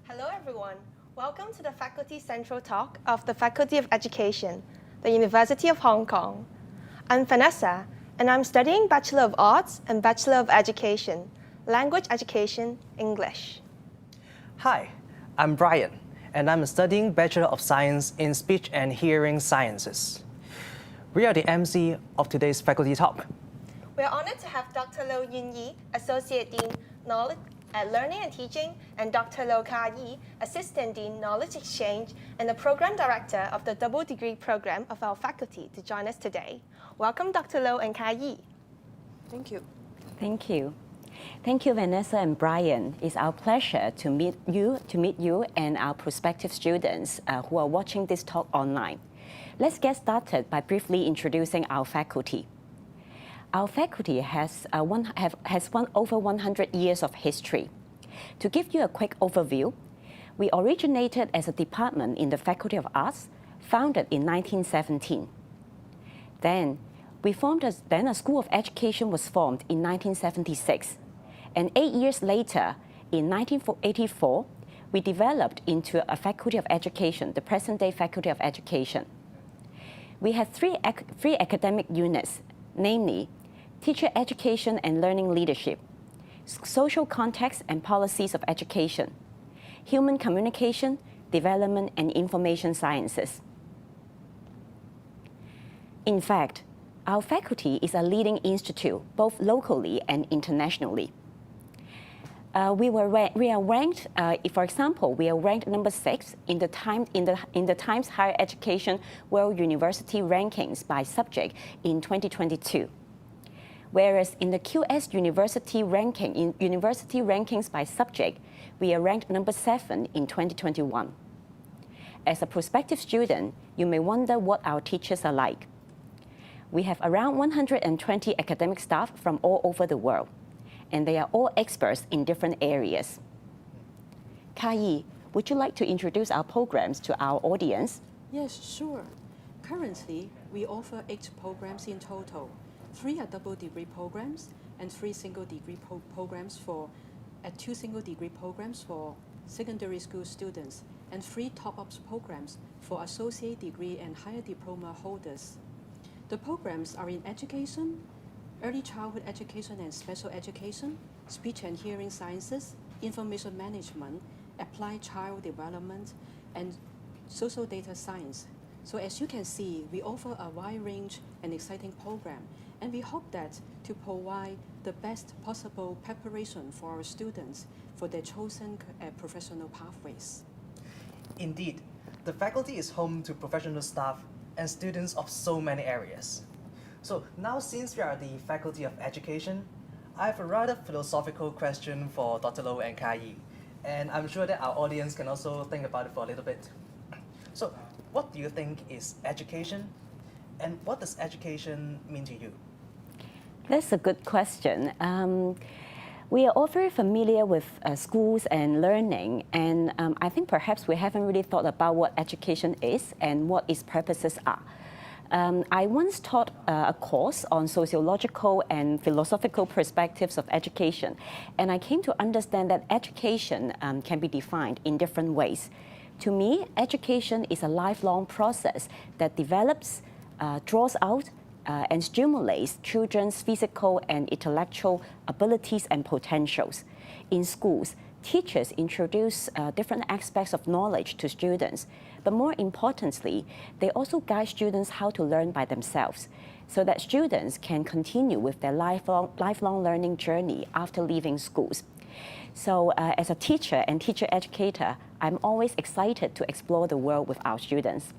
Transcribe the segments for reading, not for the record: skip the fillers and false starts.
Hello everyone. Welcome to the Faculty Central Talk of the Faculty of Education, the University of Hong Kong. I'm Vanessa, and I'm studying Bachelor of Arts and Bachelor of Education, Language Education, English. Hi, I'm Brian, and I'm studying Bachelor of Science in Speech and Hearing Sciences. We are the MC of today's Faculty Talk. We're honored to have Dr. Lo Yun Yi, Associate Dean, Learning and Teaching, and Dr. Lo Ka Yi, Assistant Dean, Knowledge Exchange, and the Program Director of the Double Degree Program of our faculty to join us today. Welcome, Dr. Lo and Ka Yi. Thank you. Thank you. Thank you, Vanessa and Brian. It's our pleasure to meet you and our prospective students who are watching this talk online. Let's get started by briefly introducing our faculty. Our faculty has over 100 years of history. To give you a quick overview, we originated as a department in the Faculty of Arts, founded in 1917. Then a School of Education was formed in 1976. And 8 years later, in 1984, we developed into a Faculty of Education, the present-day Faculty of Education. We have three academic units, namely Teacher Education and Learning Leadership, Social Context and Policies of Education, Human Communication, Development and Information Sciences. In fact, our faculty is a leading institute, both locally and internationally. We are ranked, for example, we are ranked number 6 in the Times Higher Education World University Rankings by subject in 2022. Whereas in the QS University ranking, in University Rankings by subject, we are ranked number 7 in 2021. As a prospective student, you may wonder what our teachers are like. We have around 120 academic staff from all over the world, and they are all experts in different areas. Ka Yi, would you like to introduce our programs to our audience? Yes, sure. Currently, we offer 8 programs in total. 3 are double degree programs and 3 single degree programs and 2 single degree programs for secondary school students, and 3 top-ups programs for associate degree and higher diploma holders. The programs are in education, early childhood education and special education, speech and hearing sciences, information management, applied child development, and social data science. So as you can see, we offer a wide range and exciting program, and we hope that to provide the best possible preparation for our students for their chosen professional pathways. Indeed, the faculty is home to professional staff and students of so many areas. So now, since we are the Faculty of Education, I have a rather philosophical question for Dr. Lo and Ka Yi, and I'm sure that our audience can also think about it for a little bit. So, what do you think is education, and what does education mean to you? That's a good question. We are all very familiar with schools and learning, and I think perhaps we haven't really thought about what education is and what its purposes are. I once taught a course on sociological and philosophical perspectives of education, and I came to understand that education can be defined in different ways. To me, education is a lifelong process that develops, draws out, and stimulates children's physical and intellectual abilities and potentials. In schools, teachers introduce different aspects of knowledge to students, but more importantly, they also guide students how to learn by themselves, so that students can continue with their lifelong learning journey after leaving schools. So as a teacher and teacher educator, I'm always excited to explore the world with our students.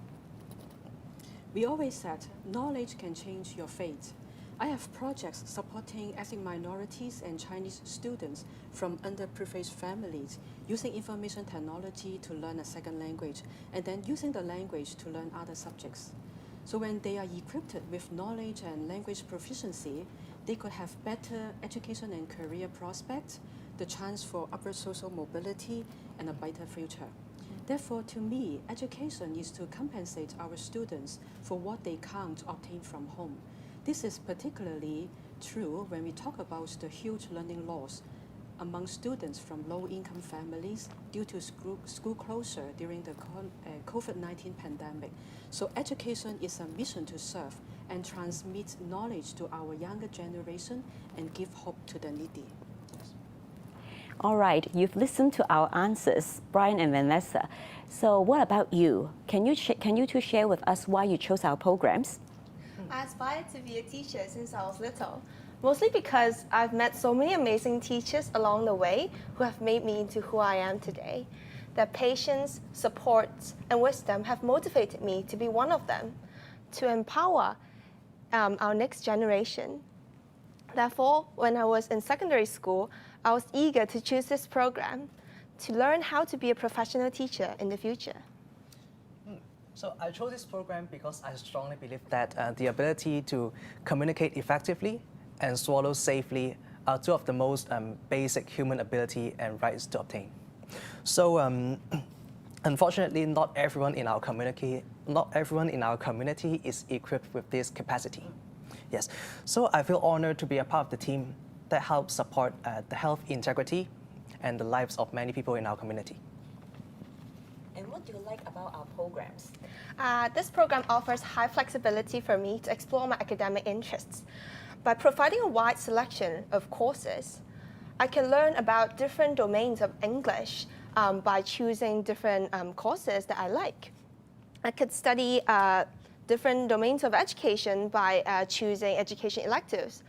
We always said knowledge can change your fate. I have projects supporting ethnic minorities and Chinese students from underprivileged families using information technology to learn a second language, and then using the language to learn other subjects. So when they are equipped with knowledge and language proficiency, they could have better education and career prospects, the chance for upward social mobility, and a brighter future. Therefore, to me, education is to compensate our students for what they can't obtain from home. This is particularly true when we talk about the huge learning loss among students from low-income families due to school closure during the COVID-19 pandemic. So education is a mission to serve and transmit knowledge to our younger generation and give hope to the needy. All right, you've listened to our answers, Brian and Vanessa. So what about you? Can you two share with us why you chose our programs? I aspired to be a teacher since I was little, mostly because I've met so many amazing teachers along the way who have made me into who I am today. Their patience, support, and wisdom have motivated me to be one of them, to empower our next generation. Therefore, when I was in secondary school, I was eager to choose this program to learn how to be a professional teacher in the future. So I chose this program because I strongly believe that the ability to communicate effectively and swallow safely are two of the most basic human ability and rights to obtain. So unfortunately, not everyone in our community is equipped with this capacity. Yes, so I feel honored to be a part of the team that helps support the health integrity and the lives of many people in our community. And what do you like about our programs? This program offers high flexibility for me to explore my academic interests. By providing a wide selection of courses, I can learn about different domains of English by choosing different courses that I like. I could study different domains of education by choosing education electives.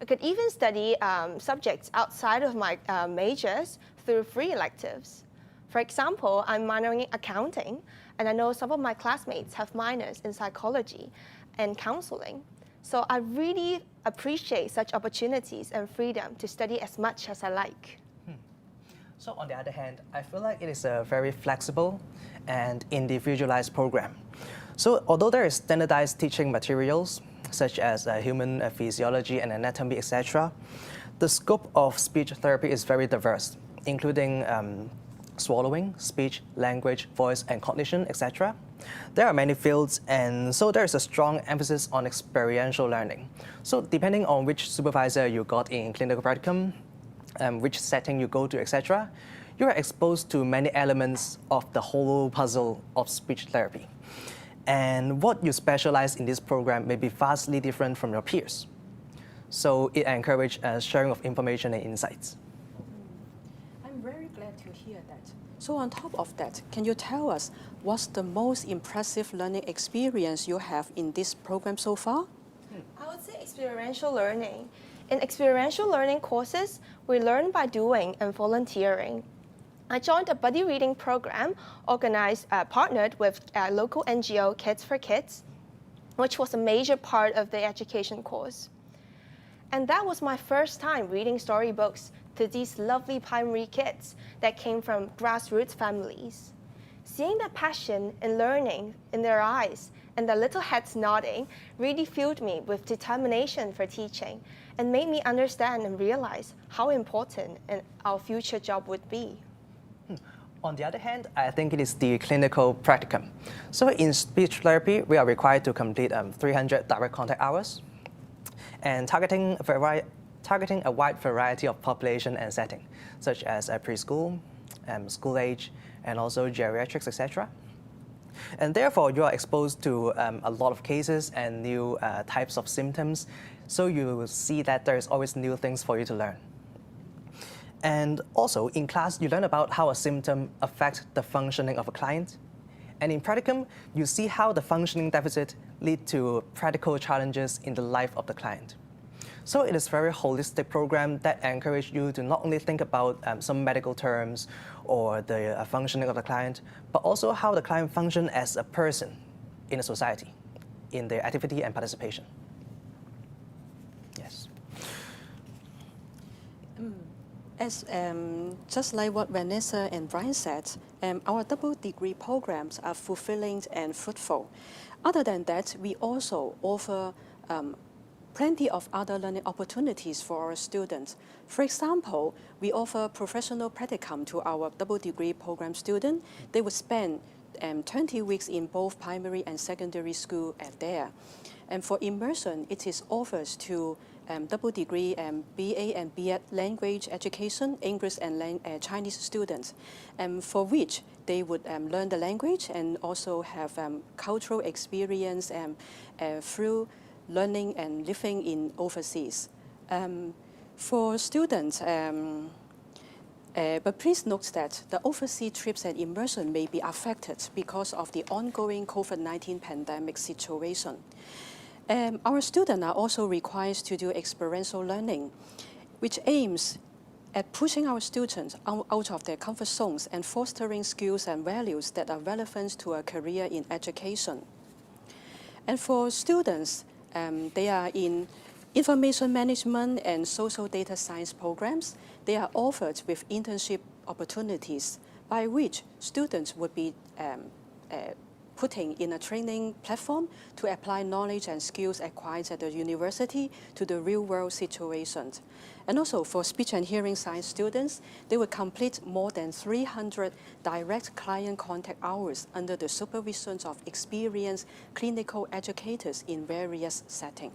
I could even study subjects outside of my majors through free electives. For example, I'm minoring in accounting, and I know some of my classmates have minors in psychology and counseling. So I really appreciate such opportunities and freedom to study as much as I like. So on the other hand, I feel like it is a very flexible and individualized program. So although there is standardized teaching materials, such as human physiology and anatomy, etc., the scope of speech therapy is very diverse, including swallowing, speech, language, voice, and cognition, etc. There are many fields, and so there is a strong emphasis on experiential learning. So depending on which supervisor you got in clinical practicum, which setting you go to, etc., you are exposed to many elements of the whole puzzle of speech therapy. And what you specialize in this program may be vastly different from your peers. So it encourages sharing of information and insights. I'm very glad to hear that. So on top of that, can you tell us what's the most impressive learning experience you have in this program so far? I would say experiential learning. In experiential learning courses, we learn by doing and volunteering. I joined a buddy reading program partnered with a local NGO, Kids for Kids, which was a major part of the education course. And that was my first time reading storybooks to these lovely primary kids that came from grassroots families. Seeing the passion and learning in their eyes and their little heads nodding really filled me with determination for teaching and made me understand and realize how important our future job would be. On the other hand, I think it is the clinical practicum. So in speech therapy, we are required to complete 300 direct contact hours and targeting a wide variety of population and setting, such as preschool, school age, and also geriatrics, etc. And therefore, you are exposed to a lot of cases and new types of symptoms, so you will see that there is always new things for you to learn. And also, in class, you learn about how a symptom affects the functioning of a client. And in practicum, you see how the functioning deficit lead to practical challenges in the life of the client. So it is a very holistic program that encourages you to not only think about some medical terms or the functioning of the client, but also how the client functions as a person in a society, in their activity and participation. Yes. As just like what Vanessa and Brian said, our double degree programs are fulfilling and fruitful. Other than that, we also offer plenty of other learning opportunities for our students. For example, we offer professional practicum to our double degree program students. They would spend 20 weeks in both primary and secondary school there. And for immersion, it is offers to double degree BA and BEd language education, English and Chinese students, for which they would learn the language and also have cultural experience through learning and living in overseas. For students, but please note that the overseas trips and immersion may be affected because of the ongoing COVID-19 pandemic situation. Our students are also required to do experiential learning, which aims at pushing our students out of their comfort zones and fostering skills and values that are relevant to a career in education. And for students, they are in information management and social data science programs. They are offered with internship opportunities by which students would be putting in a training platform to apply knowledge and skills acquired at the university to the real-world situations. And also for speech and hearing science students, they will complete more than 300 direct client contact hours under the supervision of experienced clinical educators in various settings.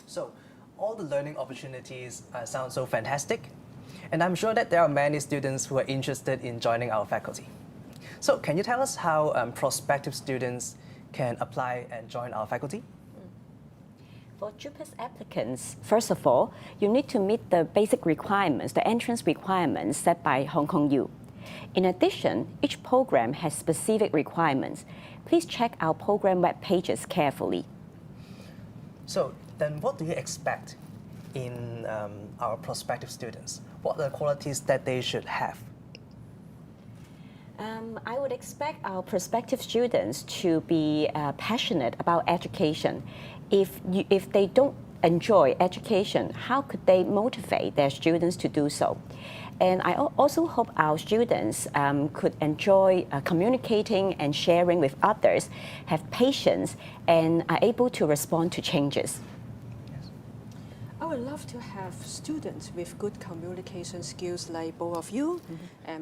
So, all the learning opportunities sound so fantastic, and I'm sure that there are many students who are interested in joining our faculty. So, can you tell us how prospective students can apply and join our faculty? For JUPAS applicants, first of all, you need to meet the basic requirements, the entrance requirements set by Hong Kong U. In addition, each program has specific requirements. Please check our program web pages carefully. So, then what do you expect in our prospective students? What are the qualities that they should have? I would expect our prospective students to be passionate about education. If they don't enjoy education, how could they motivate their students to do so? And I also hope our students could enjoy communicating and sharing with others, have patience, and are able to respond to changes. I would love to have students with good communication skills like both of you,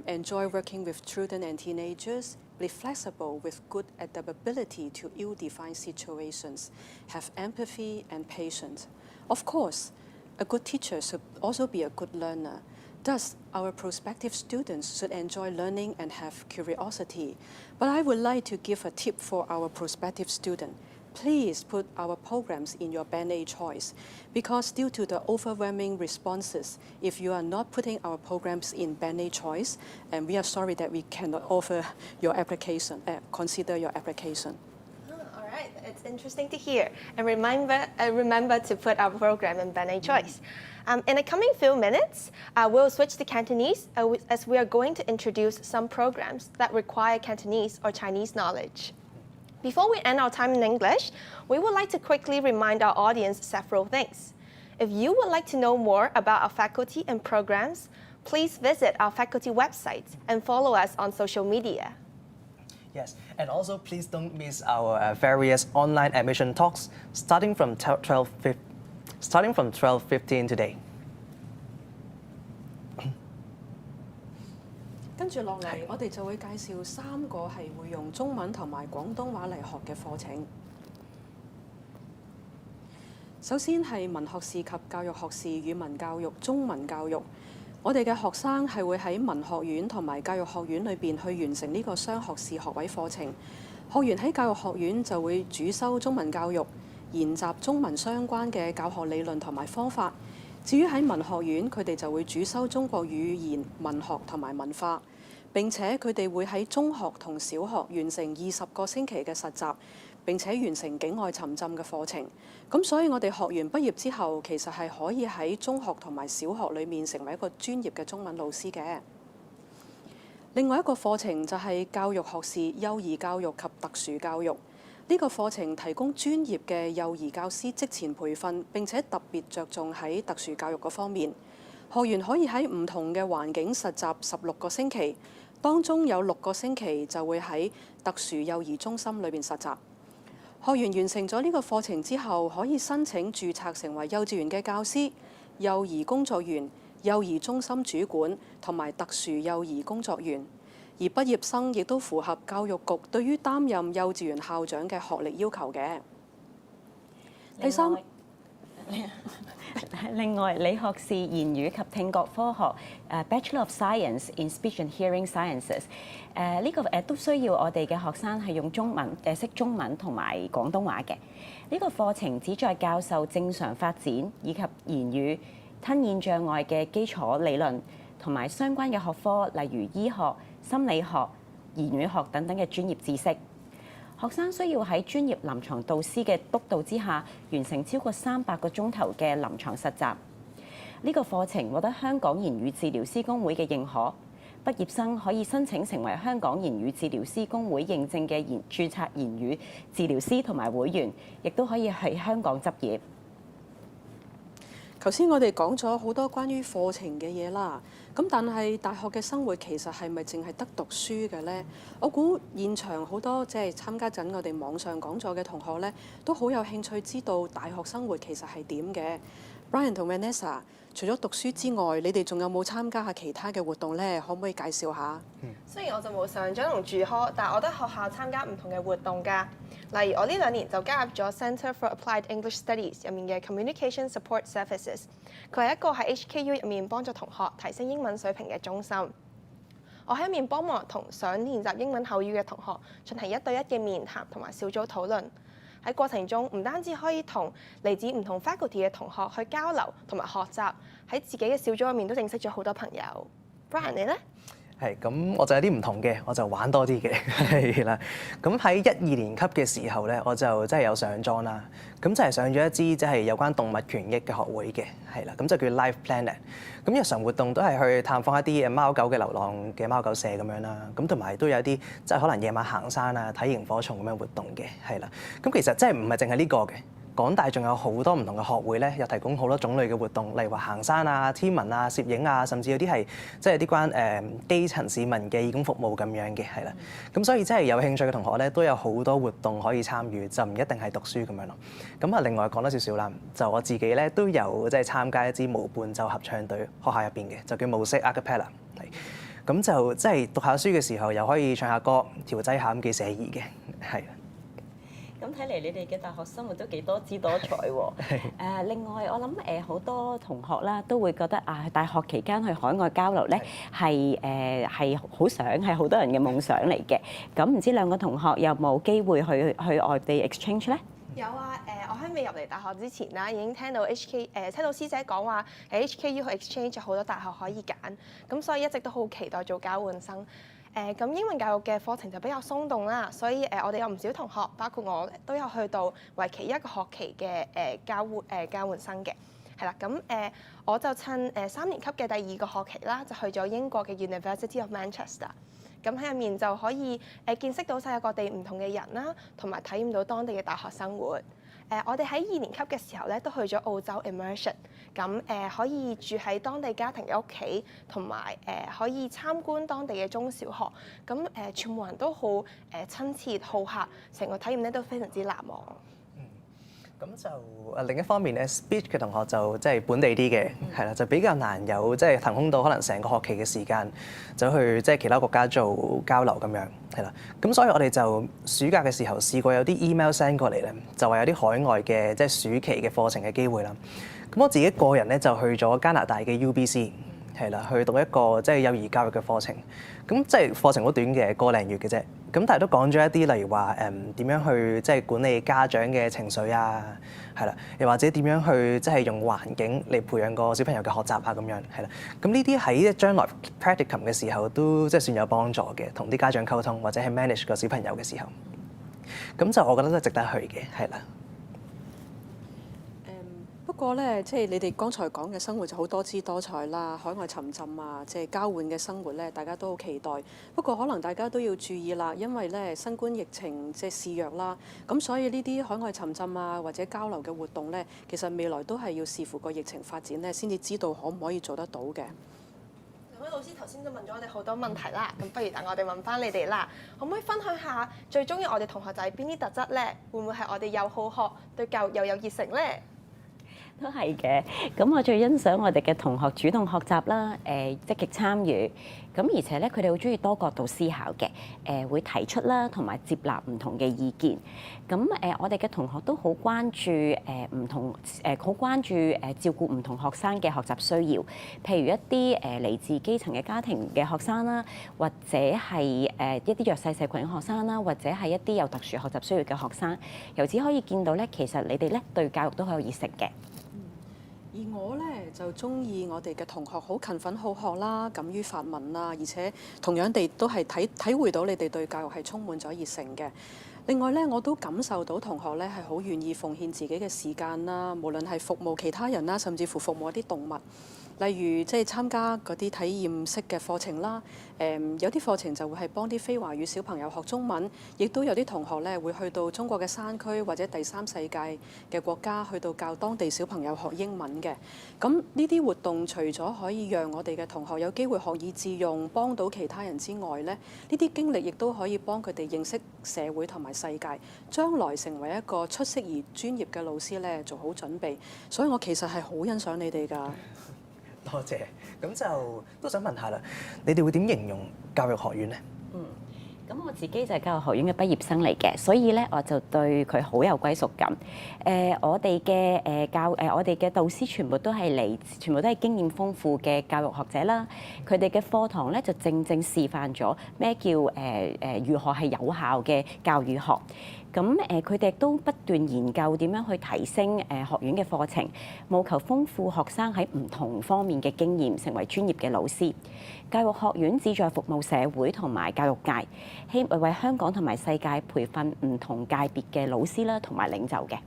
enjoy working with children and teenagers, be flexible with good adaptability to ill-defined situations, have empathy and patience. Of course, a good teacher should also be a good learner. Thus, our prospective students should enjoy learning and have curiosity. But I would like to give a tip for our prospective student. Please put our programs in your Band A choice, because due to the overwhelming responses, if you are not putting our programs in Band A choice, and we are sorry that we cannot offer your application, consider your application. All right, it's interesting to hear. And remember to put our program in Band A choice. In the coming few minutes, we'll switch to Cantonese as we are going to introduce some programs that require Cantonese or Chinese knowledge. Before we end our time in English, we would like to quickly remind our audience several things. If you would like to know more about our faculty and programs, please visit our faculty website and follow us on social media. Yes, and also please don't miss our various online admission talks starting from 12:15 today. 跟住落嚟，我哋就會介紹3個係會用中文同埋廣東話嚟學嘅課程。首先係文學士及教育學士語文教育中文教育，我哋嘅學生係會喺文學院同埋教育學院裏邊去完成呢個雙學士學位課程。學員喺教育學院就會主修中文教育，研習中文相關嘅教學理論同埋方法。至於喺文學院，佢哋就會主修中國語言、文學同埋文化。並且佢哋會喺中學同小學完成20個星期嘅實習，並且完成境外沉浸嘅課程。咁所以我哋學完畢業之後，其實係可以喺中學同埋小學裏面成為一個專業嘅中文老師嘅。另外一個課程就係教育學士幼兒教育及特殊教育。呢個課程提供專業嘅幼兒教師職前培訓，並且特別着重喺特殊教育嗰方面。學員可以喺唔同嘅環境實習16個星期。當中有6個星期就會喺特殊幼兒中心裏邊實習。學員完成咗呢個課程之後，可以申請註冊成為幼稚園嘅教師、幼兒工作員、幼兒中心主管同埋特殊幼兒工作員。而畢業生亦都符合教育局對於擔任幼稚園校長嘅學歷要求嘅。第三，另外，你學士言語及聽覺科學Bachelor of Science in Speech and Hearing Sciences， 呢個都需要我哋嘅學生係用中文識中文同埋廣東話嘅。呢個課程旨在教授正常發展以及言語吞咽障礙嘅基礎理論同埋相關嘅學科，例如醫學、心理學、言語學等等嘅專業知識。學生需要喺專業臨床導師嘅督導之下，完成超過300個鐘頭嘅臨床實習。呢個課程獲得香港言語治療師公會嘅認可，畢業生可以申請成為香港言語治療師公會認證嘅註冊言語治療師同埋會員，亦都可以喺香港執業。頭先我哋講咗好多關於課程嘅嘢啦，咁但係大學嘅生活其實係咪淨係得讀書嘅呢？我估現場好多即係參加緊我哋網上講座嘅同學呢，都好有興趣知道大學生活其實係點嘅。Brian 同 Vanessa， 除咗讀書之外，你哋仲有冇參加下其他嘅活動呢？可唔可以介紹下？雖然我就冇上咗同住科，但係我覺得學校參加唔同嘅活動㗎。例如我呢2年就加入咗 Centre for Applied English Studies 入面嘅 Communication Support Services， 佢係一個喺 HKU 入面幫助同學提升英文水平嘅中心。我喺入面幫忙同想練習英文口語嘅同學進行1對1嘅面談同埋小組討論。喺過程中唔單止可以同嚟自唔同 faculty 嘅同學去交流同埋學習，喺自己嘅小組入面都認識咗好多朋友。Brian 你呢？係咁，我就有啲唔同嘅，我就玩多啲嘅，係啦。咁喺1、2年級嘅時候咧，我就真係有上莊啦。咁就係上咗一支即係有關動物權益嘅學會嘅，係啦。咁就叫 Life Planet。咁日常活動都係去探訪一啲貓狗嘅流浪嘅貓狗舍咁樣啦。咁同埋都有啲即係可能夜晚行山啊、睇螢火蟲咁樣活動嘅，係啦。咁其實真係唔係淨係呢個嘅。港大仲有好多唔同嘅學會咧，又提供好多種類嘅活動，例如話行山啊、天文啊、攝影啊，甚至有啲係即係啲關基層市民嘅義工服務咁樣嘅，係啦。咁所以真係有興趣嘅同學咧，都有好多活動可以參與，就唔一定係讀書咁樣咯。咁啊，另外講多少少啦，就我自己咧都有即係參加一支無伴奏合唱隊，學校入邊嘅就叫無色 acapella。咁就即係讀下書嘅時候，又可以唱下歌、調劑下咁幾寫意嘅，係。咁睇嚟你哋嘅大學生活都幾多姿多彩喎。另外我諗好多同學啦都會覺得啊，大學期間去海外交流咧係好想係好多人嘅夢想嚟嘅。咁唔知兩個同學有冇機會去外地 exchange 咧？有啊，我喺未入嚟大學之前啦，已經聽到聽到師姐講話喺 HKU 去 exchange 有好多大學可以揀，咁所以一直都好期待做交換生。咁英文教育嘅課程就比較鬆動啦，所以我哋有唔少同學，包括我都有去到為期1個學期嘅交換生嘅，係啦。咁我就趁3年級嘅第2個學期啦，就去咗英國嘅 University of Manchester。咁喺入面就可以見識到世界各地唔同嘅人啦，同埋體驗到當地嘅大學生活。我哋喺2年級嘅時候咧，都去咗澳洲 immersion， 咁可以住喺當地家庭嘅屋企，同埋可以參觀當地嘅中小學，咁全部人都好親切好客，成個體驗咧都非常之難忘。咁就另一方面咧 ，speech 嘅同學就即係本地啲嘅，係啦，就比較難有即係騰空到可能成個學期嘅時間，走去即係其他國家做交流咁樣，係啦。咁所以我哋就暑假嘅時候試過有啲 email send 過嚟咧，就話有啲海外嘅即係暑期嘅課程嘅機會啦。咁我自己個人咧就去咗加拿大嘅 UBC。係啦，去讀一個即係幼兒教育嘅課程，咁即係課程好短嘅，個零月嘅啫。咁但係都講咗一啲，例如話點樣去即係管理家長嘅情緒啊，係啦，又或者點樣去即係用環境嚟培養個小朋友嘅學習啊咁樣，係啦。咁呢啲喺將來 practicum 嘅時候都即係算有幫助嘅，同啲家長溝通或者係 manage 個小朋友嘅時候，咁就我覺得都值得去嘅，係啦。不過咧，即係你哋剛才講嘅生活就好多姿多彩啦，海外沉浸啊，即係交換嘅生活咧，大家都好期待。不過可能大家都要注意啦，因為咧新冠疫情即係肆虐啦，咁所以呢啲海外沉浸啊或者交流嘅活動咧，其實未來都係要視乎個疫情發展咧，先至知道可唔可以做得到嘅。兩位老師頭先都問咗我哋好多問題啦，咁不如等我哋問翻你哋啦，可唔可以分享下最中意我哋同學仔邊啲特質咧？會唔會係我哋又好學，對教育又有熱誠咧？都係嘅，咁我最欣賞我哋嘅同學主動學習啦，積極參與，咁而且咧佢哋好中意多角度思考嘅，會提出啦同埋接納唔同嘅意見。咁我哋嘅同學都好關注好關注照顧唔同學生嘅學習需要，譬如一啲嚟自基層嘅家庭嘅學生啦，或者係一啲弱勢社群嘅學生啦，或者係一啲有特殊學習需要嘅學生。由此可以見到咧，其實你哋咧對教育都好有熱誠嘅。而我咧就中意我哋嘅同學好勤奮好學啦，敢於發問啦，而且同樣地都係體會到你哋對教育係充滿咗熱誠嘅。另外咧，我都感受到同學咧係好願意奉獻自己嘅時間啦，無論係服務其他人啦，甚至乎服務一啲動物。例如即係參加嗰啲體驗式嘅課程啦，有啲課程就會係幫啲非華語小朋友學中文，亦都有啲同學咧會去到中國嘅山區或者第三世界嘅國家，去到教當地小朋友學英文嘅。咁呢啲活動除咗可以讓我哋嘅同學有機會學以致用，幫到其他人之外咧，呢啲經歷亦都可以幫佢哋認識社會同埋世界，將來成為一個出色而專業嘅老師咧，做好準備。所以我其實係好欣賞你哋㗎。多謝，咁就都想問下啦，你哋會點形容教育學院呢？咁我自己就係教育學院嘅畢業生嚟嘅，所以咧我就對佢好有歸屬感。我哋嘅導師全部都係經驗豐富嘅教育學者啦。佢哋嘅課堂咧就正示範咗咩叫如何係有效嘅教與學。咁佢哋都不斷研究點樣去提升學院嘅課程，務求豐富學生喺唔同方面嘅經驗，成為專業嘅老師。教育學院旨在服務社會同埋教育界，希望為香港同埋世界培訓唔同界別嘅老師啦，同埋領袖嘅。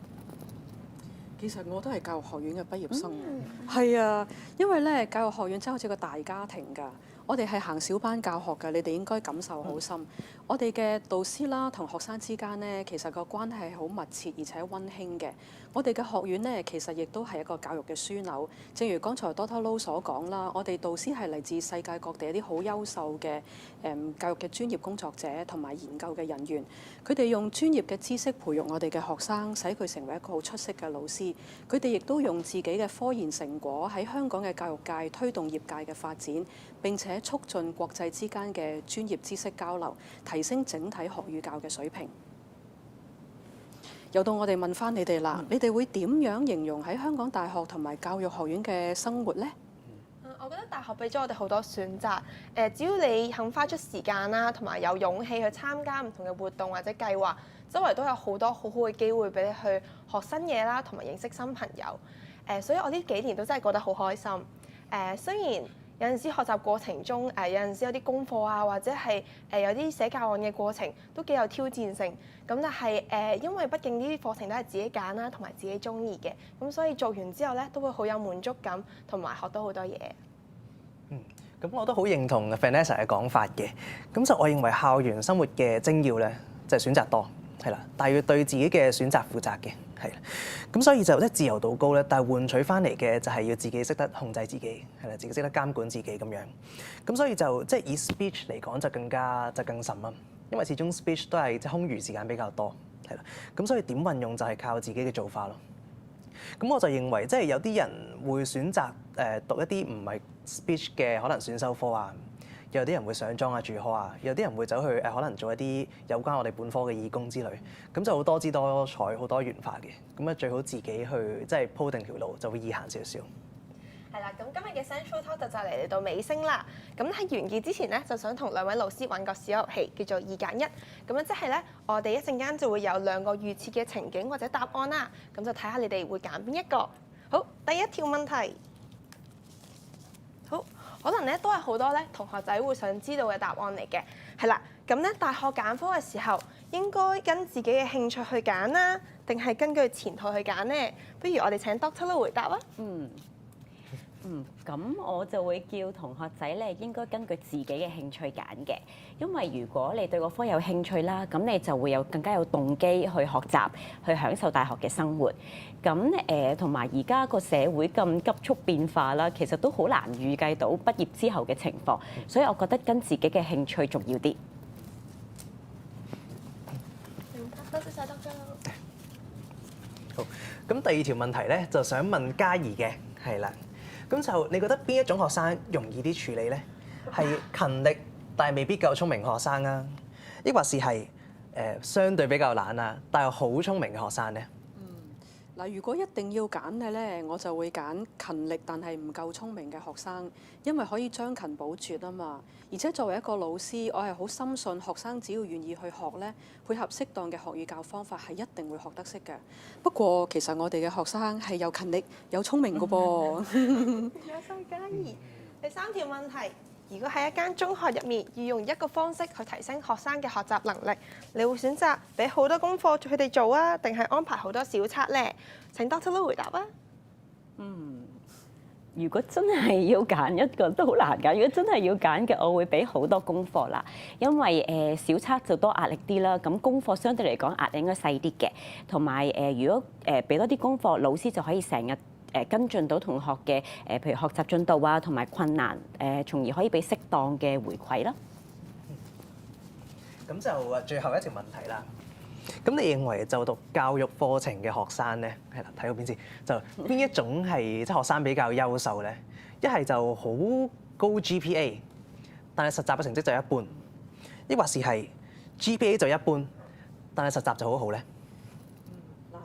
其實我都係教育學院嘅畢業生，係啊，因為咧教育學院真係好似個大家庭㗎。我哋係行小班教學㗎，你哋應該感受好深。我哋嘅導師啦，同學生之間呢，其實個關係係好密切而且溫馨嘅。我哋嘅學院呢，其實亦都係一個教育嘅樞紐。正如剛才 Dr. Low 所講啦，我哋導師係嚟自世界各地一啲好優秀嘅教育嘅專業工作者同埋研究嘅人員。佢哋用專業嘅知識培育我哋嘅學生，使佢成為一個好出色嘅老師。佢哋亦都用自己嘅科研成果喺香港嘅教育界推動業界嘅發展，並且促進國際之間嘅專業知識交流，提升整體學與教嘅水平。又到我哋問翻你哋啦，你哋會點樣形容喺香港大學同埋教育學院嘅生活呢？我覺得大學俾咗我哋好多選擇，只要你肯花出時間啦，同埋有勇氣去參加唔同嘅活動或者計劃，周圍都有好多好好嘅機會俾你去學新嘢啦，同埋認識新朋友。所以我呢幾年都真係過得好開心。雖然有陣時學習過程中，有陣時有啲功課啊，或者係有啲寫教案嘅過程都幾有挑戰性。咁但係因為畢竟呢啲課程都係自己揀啦，同埋自己中意嘅，咁所以做完之後咧都會好有滿足感，同埋學到好多嘢。咁我都好認同 Vanessa 嘅講法嘅。咁就我認為校園生活嘅精要咧，就係選擇多，係啦，但係要對自己嘅選擇負責嘅，係啦。咁所以就自由度高咧，但係換取翻嚟嘅就係要自己識得控制自己，係啦，自己識得監管自己咁樣。咁所以就以 speech 嚟講就更甚啦，因為始終 speech 都係空餘時間比較多，係啦。咁所以點運用就係靠自己嘅做法咯。咁我就認為有啲人會選擇讀一啲唔係 speech 嘅可能選修科啊，有啲人會上莊啊、住科啊，有啲人會走去可能做一啲有關我哋本科嘅義工之類，咁就好多姿多彩、好多元化嘅。咁最好自己去鋪定條路，就會易行少少。係啦，咁今日嘅 Central Talk 就嚟到尾聲啦。咁喺完結之前咧，就想同兩位老師玩個小遊戲，叫做2揀1。咁樣即係咧，我哋一陣間就會有2個預設嘅情景或者答案啦。咁就睇下你哋會揀邊一個。好，第一條問題。好，可能咧都係好多咧同學仔會想知道嘅答案嚟嘅。係啦，咁咧大學揀科嘅時候，應該跟自己嘅興趣去揀啦，定係根據前途去揀呢？不如我哋請 Dr. Low 回答啊。咁我就會叫同學仔咧應該根據自己嘅興趣揀嘅，因為如果你對個科有興趣啦，咁你就會更加有動機去學習，去享受大學嘅生活。咁同埋而家個社會咁急速變化啦，其實都好難預計到畢業之後嘅情況，所以我覺得跟自己嘅興趣重要啲。多謝晒 Dr. Low。好，咁第二條問題咧，就想問嘉怡嘅，係啦。咁就你覺得邊一種學生容易啲處理咧？係勤力但係未必夠聰明學生啊，抑或是係相對比較懶啊，但係好聰明嘅學生咧？嗱，如果一定要揀嘅咧，我就會揀勤力但係唔夠聰明嘅學生，因為可以將勤補拙啊嘛。而且作為一個老師，我係好深信學生只要願意去學咧，配合適當嘅學與教方法，係一定會學得識嘅。不過其實我哋嘅學生係有勤力有聰明嘅噃。有晒嘉怡。第三條問題。如果喺一間中學入面要用一個方式去提升學生嘅學習能力，你會選擇俾好多功課佢哋做啊，定係安排好多小測呢？請 Dr. Lo 回答啊。如果真係要揀一個都好難揀。如果真係要揀嘅，我會俾好多功課啦，因為小測就多壓力啲啦。咁功課相對嚟講壓力應該細啲嘅，同埋如果俾多啲功課，老師就可以成日跟進到同學嘅譬如學習進度啊，同埋困難從而可以俾適當嘅回饋啦。咁就最後一條問題啦。咁你認為就讀教育課程嘅學生咧，係啦，睇到邊先？就邊一種係即係學生比較優秀咧？一係就好高 GPA， 但係實習嘅成績就一般；抑或是係 GPA 就一般，但係實習就好好咧？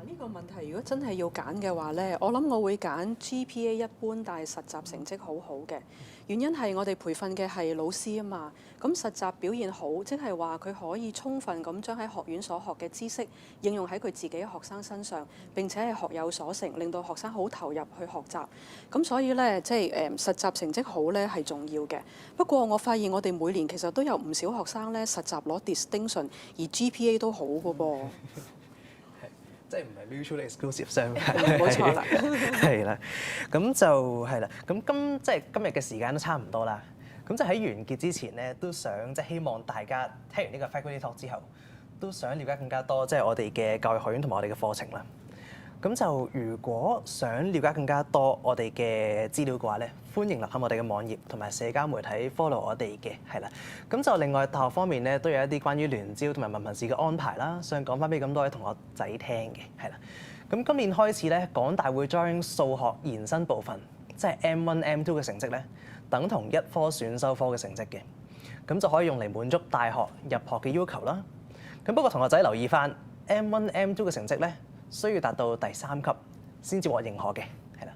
呢個問題如果真係要揀嘅話咧，我諗我會揀 GPA 一般，但係實習成績好好嘅。原因係我哋培訓嘅係老師啊嘛，咁實習表現好，即係話佢可以充分咁將喺學院所學嘅知識應用喺佢自己嘅學生身上，並且係學有所成，令到學生好投入去學習。咁所以咧，即係實習成績好咧係重要嘅。不過我發現我哋每年其實都有唔少學生咧實習攞 distinction， 而 GPA 都好嘅噃。即係唔係 mutually exclusive 相反？冇錯啦，係啦，咁就係啦，咁今日嘅時間都差唔多啦。咁就喺完結之前咧，都想即係希望大家聽完呢個 faculty talk 之後，都想了解更加多即係我哋嘅教育學院同埋我哋嘅課程啦。咁就如果想了解更加多我哋嘅資料嘅話咧，歡迎瀏覽我哋嘅網頁同埋社交媒體 follow 我哋嘅，係啦。咁就另外大學方面咧，都有一啲關於聯招同埋文憑試嘅安排啦，想講翻俾咁多位同學仔聽嘅，係啦。咁今年開始咧，港大會將數學延伸部分，即係 M1、M2 嘅成績咧，等同一科選修科嘅成績嘅，咁就可以用嚟滿足大學入學嘅要求啦。咁不過同學仔留意翻 M1、M2 嘅成績咧，需要達到第3級先至獲認可嘅，係啦。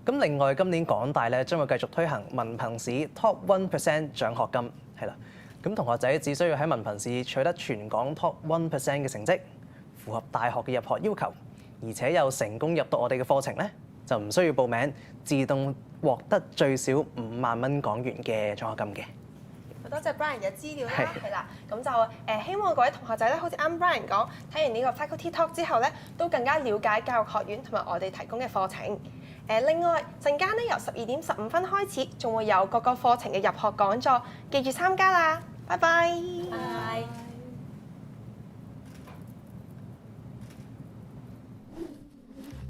咁另外今年港大咧將會繼續推行文憑試 Top 1% 獎學金，係啦。咁同學仔只需要喺文憑試取得全港 Top 1% 嘅成績，符合大學嘅入學要求，而且又成功入到我哋嘅課程咧，就唔需要報名，自動獲得最少5萬蚊港元嘅獎學金嘅。好多謝 Brian 嘅資料啦，係啦，咁就希望各位同學仔咧，好似啱 Brian 講，睇完呢個 faculty talk 之後咧，都更加了解教育學院同埋我哋提供嘅課程。另外陣間咧由12點15分開始，仲會有各個課程嘅入學講座，記住參加啦，拜拜。拜。